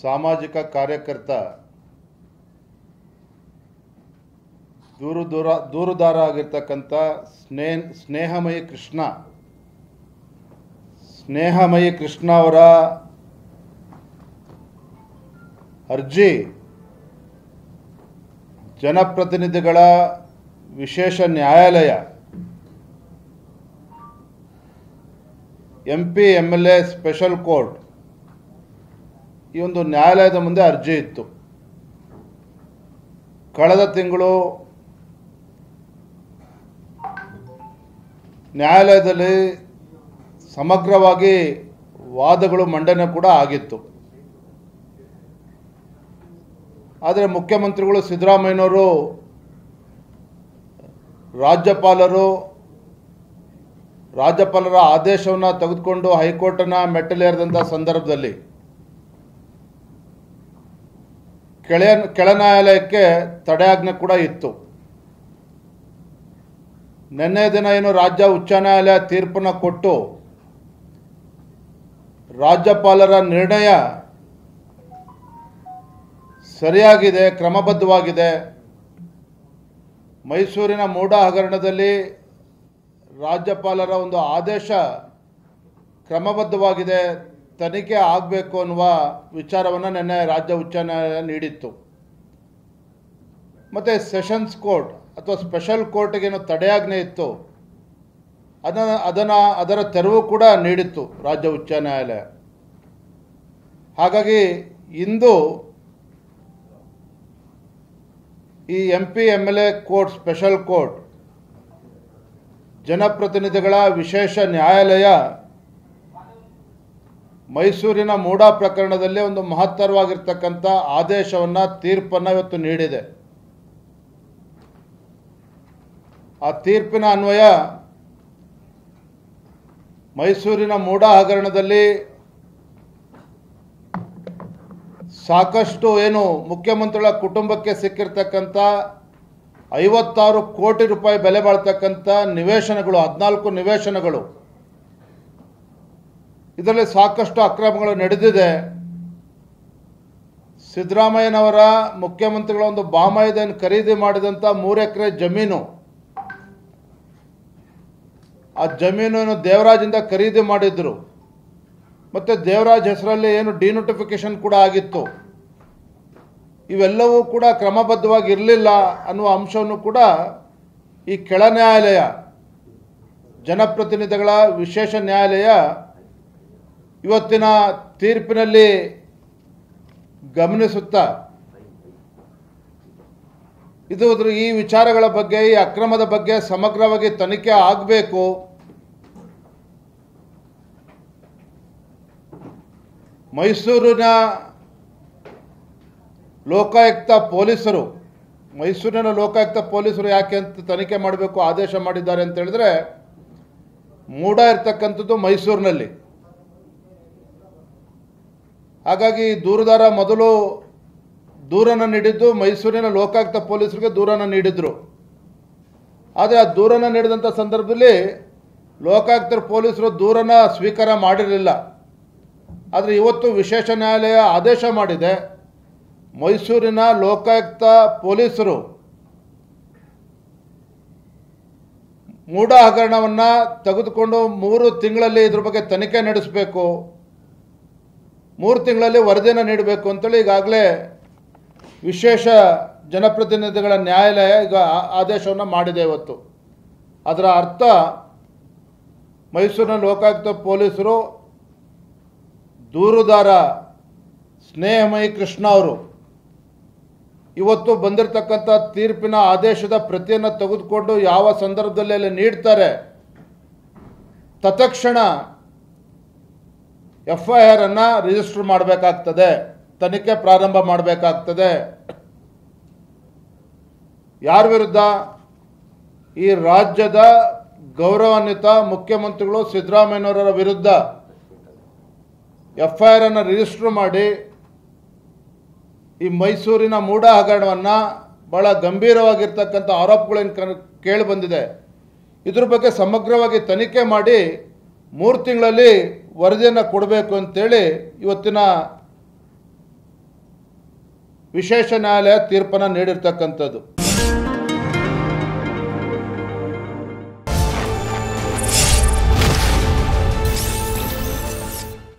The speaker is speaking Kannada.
ಸಾಮಾಜಿಕ ಕಾರ್ಯಕರ್ತ ದೂರುದಾರ ಆಗಿರ್ತಕ್ಕಂಥ ಸ್ನೇಹಮಯಿ ಕೃಷ್ಣ ಅವರ ಅರ್ಜಿ ಜನಪ್ರತಿನಿಧಿಗಳ ವಿಶೇಷ ನ್ಯಾಯಾಲಯ MP MLA ಸ್ಪೆಷಲ್ ಕೋರ್ಟ್ ಈ ಒಂದು ನ್ಯಾಯಾಲಯದ ಮುಂದೆ ಅರ್ಜಿ ಇತ್ತು. ಕಳೆದ ತಿಂಗಳು ನ್ಯಾಯಾಲಯದಲ್ಲಿ ಸಮಗ್ರವಾಗಿ ವಾದಗಳು ಮಂಡನೆ ಕೂಡ ಆಗಿತ್ತು. ಆದರೆ ಮುಖ್ಯಮಂತ್ರಿಗಳು ಸಿದ್ದರಾಮಯ್ಯನವರು ರಾಜ್ಯಪಾಲರ ಆದೇಶವನ್ನು ತೆಗೆದುಕೊಂಡು ಹೈಕೋರ್ಟ್ನ ಮೆಟ್ಟಲೇರಿದಂಥ ಸಂದರ್ಭದಲ್ಲಿ ಕೆಳ ನ್ಯಾಯಾಲಯಕ್ಕೆ ತಡೆಯಾಜ್ಞೆ ಕೂಡ ಇತ್ತು. ನಿನ್ನೆ ದಿನ ಏನು ರಾಜ್ಯ ಉಚ್ಚ ನ್ಯಾಯಾಲಯ ತೀರ್ಪನ್ನು ಕೊಟ್ಟು ರಾಜ್ಯಪಾಲರ ನಿರ್ಣಯ ಸರಿಯಾಗಿದೆ, ಕ್ರಮಬದ್ಧವಾಗಿದೆ. ಮೈಸೂರಿನ ಮೂಡ ಹಗರಣದಲ್ಲಿ ರಾಜ್ಯಪಾಲರ ಒಂದು ಆದೇಶ ಕ್ರಮಬದ್ಧವಾಗಿದೆ, ತನಿಖೆ ಆಗಬೇಕು ಅನ್ನುವ ವಿಚಾರವನ್ನು ನಿನ್ನೆ ರಾಜ್ಯ ಉಚ್ಚ ನ್ಯಾಯಾಲಯ ನೀಡಿತ್ತು. ಮತ್ತು ಸೆಷನ್ಸ್ ಕೋರ್ಟ್ ಅಥವಾ ಸ್ಪೆಷಲ್ ಕೋರ್ಟ್ಗೇನು ತಡೆಯಾಜ್ಞೆ ಇತ್ತು, ಅದರ ತೆರವು ಕೂಡ ನೀಡಿತ್ತು ರಾಜ್ಯ ಉಚ್ಚ ನ್ಯಾಯಾಲಯ. ಹಾಗಾಗಿ ಇಂದು ಈ MP MLA court special court ಜನಪ್ರತಿನಿಧಿಗಳ ವಿಶೇಷ ನ್ಯಾಯಾಲಯ ಮೈಸೂರಿನ ಮೂಡ ಪ್ರಕರಣದಲ್ಲಿ ಒಂದು ಮಹತ್ತರವಾಗಿರ್ತಕ್ಕಂಥ ಆದೇಶವನ್ನು ತೀರ್ಪನ್ನು ಇವತ್ತು ನೀಡಿದೆ. ಆ ತೀರ್ಪಿನ ಅನ್ವಯ ಮೈಸೂರಿನ ಮೂಡ ಹಗರಣದಲ್ಲಿ ಸಾಕಷ್ಟು ಏನು ಮುಖ್ಯಮಂತ್ರಿಗಳ ಕುಟುಂಬಕ್ಕೆ ಸಿಕ್ಕಿರ್ತಕ್ಕಂಥ 56 ಕೋಟಿ ರೂಪಾಯಿ ಬೆಲೆ ಬಾಳ್ತಕ್ಕಂಥ ನಿವೇಶನಗಳು, 14 ನಿವೇಶನಗಳು, ಇದರಲ್ಲಿ ಸಾಕಷ್ಟು ಅಕ್ರಮಗಳು ನಡೆದಿದೆ. ಸಿದ್ದರಾಮಯ್ಯನವರ ಮುಖ್ಯಮಂತ್ರಿಗಳ ಒಂದು ಬಾಮಾಯಿದನ್ನು ಖರೀದಿ ಮಾಡಿದಂಥ 3 ಎಕರೆ ಜಮೀನು, ಆ ಜಮೀನನ್ನು ದೇವರಾಜಿಂದ ಖರೀದಿ ಮಾಡಿದ್ರು. ಮತ್ತು ದೇವರಾಜ್ ಹೆಸರಲ್ಲಿ ಏನು ಡಿನೋಟಿಫಿಕೇಶನ್ ಕೂಡ ಆಗಿತ್ತು. ಇವೆಲ್ಲವೂ ಕೂಡ ಕ್ರಮಬದ್ಧವಾಗಿ ಇರಲಿಲ್ಲ ಅನ್ನುವ ಅಂಶವನ್ನು ಕೂಡ ಈ ಕೆಳ ನ್ಯಾಯಾಲಯ, ಜನಪ್ರತಿನಿಧಿಗಳ ವಿಶೇಷ ನ್ಯಾಯಾಲಯ ಇವತ್ತಿನ ತೀರ್ಪಿನಲ್ಲಿ ಗಮನಿಸುತ್ತಾ ಈ ವಿಚಾರಗಳ ಬಗ್ಗೆ, ಈ ಅಕ್ರಮದ ಬಗ್ಗೆ ಸಮಗ್ರವಾಗಿ ತನಿಖೆ ಆಗಬೇಕು. ಮೈಸೂರಿನ ಲೋಕಾಯುಕ್ತ ಪೊಲೀಸರು ಯಾಕೆ ಅಂತ ತನಿಖೆ ಮಾಡಬೇಕು ಆದೇಶ ಮಾಡಿದ್ದಾರೆ ಅಂತ ಹೇಳಿದ್ರೆ, ಮೂಡ ಇರ್ತಕ್ಕಂಥದ್ದು ಮೈಸೂರಿನಲ್ಲಿ. ಹಾಗಾಗಿ ದೂರುದಾರ ಮೊದಲು ದೂರನ್ನು ನೀಡಿದ್ದು ಮೈಸೂರಿನ ಲೋಕಾಯುಕ್ತ ಪೊಲೀಸರಿಗೆ ದೂರನ್ನು ನೀಡಿದ್ರು. ಆದರೆ ಆ ದೂರನ್ನು ನೀಡಿದಂಥ ಸಂದರ್ಭದಲ್ಲಿ ಲೋಕಾಯುಕ್ತರ ಪೊಲೀಸರು ದೂರನ್ನು ಸ್ವೀಕಾರ ಮಾಡಿರಲಿಲ್ಲ. ಆದರೆ ಇವತ್ತು ವಿಶೇಷ ನ್ಯಾಯಾಲಯ ಆದೇಶ ಮಾಡಿದೆ, ಮೈಸೂರಿನ ಲೋಕಾಯುಕ್ತ ಪೊಲೀಸರು ಮೂಡ ಹಗರಣವನ್ನು ತೆಗೆದುಕೊಂಡು 3 ತಿಂಗಳಲ್ಲಿ ಇದ್ರ ಬಗ್ಗೆ ತನಿಖೆ ನಡೆಸಬೇಕು, 3 ತಿಂಗಳಲ್ಲಿ ವರದಿಯನ್ನು ನೀಡಬೇಕು ಅಂತೇಳಿ ಈಗಾಗಲೇ ವಿಶೇಷ ಜನಪ್ರತಿನಿಧಿಗಳ ನ್ಯಾಯಾಲಯ ಈಗ ಆದೇಶವನ್ನು ಮಾಡಿದೆ ಇವತ್ತು. ಅದರ ಅರ್ಥ ಮೈಸೂರಿನ ಲೋಕಾಯುಕ್ತ ಪೊಲೀಸರು ದೂರುದಾರ ಸ್ನೇಹಮಯಿ ಕೃಷ್ಣ ಅವರು ಇವತ್ತು ಬಂದಿರತಕ್ಕಂಥ ತೀರ್ಪಿನ ಆದೇಶದ ಪ್ರತಿಯನ್ನು ತೆಗೆದುಕೊಂಡು ಯಾವ ಸಂದರ್ಭದಲ್ಲಿ ಅಲ್ಲಿ ನೀಡ್ತಾರೆ, ತತ್ಕ್ಷಣ FIR ಅನ್ನು ರಿಜಿಸ್ಟರ್ ಮಾಡಬೇಕಾಗ್ತದೆ, ತನಿಖೆ ಪ್ರಾರಂಭ ಮಾಡಬೇಕಾಗ್ತದೆ. ಯಾರ ವಿರುದ್ಧ? ಈ ರಾಜ್ಯದ ಗೌರವಾನ್ವಿತ ಮುಖ್ಯಮಂತ್ರಿಗಳು ಸಿದ್ದರಾಮಯ್ಯನವರ ವಿರುದ್ಧ FIR ಅನ್ನು ರಿಜಿಸ್ಟರ್ ಮಾಡಿ ಈ ಮೈಸೂರಿನ ಮೂಡ ಹಗರಣವನ್ನು ಬಹಳ ಗಂಭೀರವಾಗಿರ್ತಕ್ಕಂಥ ಆರೋಪಗಳೇನು ಕೇಳಿ ಬಂದಿದೆ, ಇದ್ರ ಬಗ್ಗೆ ಸಮಗ್ರವಾಗಿ ತನಿಖೆ ಮಾಡಿ 3 ತಿಂಗಳಲ್ಲಿ ವರದಿಯನ್ನು ಕೊಡಬೇಕು ಅಂತೇಳಿ ಇವತ್ತಿನ ವಿಶೇಷ ನ್ಯಾಯಾಲಯ ತೀರ್ಪನ್ನು ನೀಡಿರ್ತಕ್ಕಂಥದ್ದು.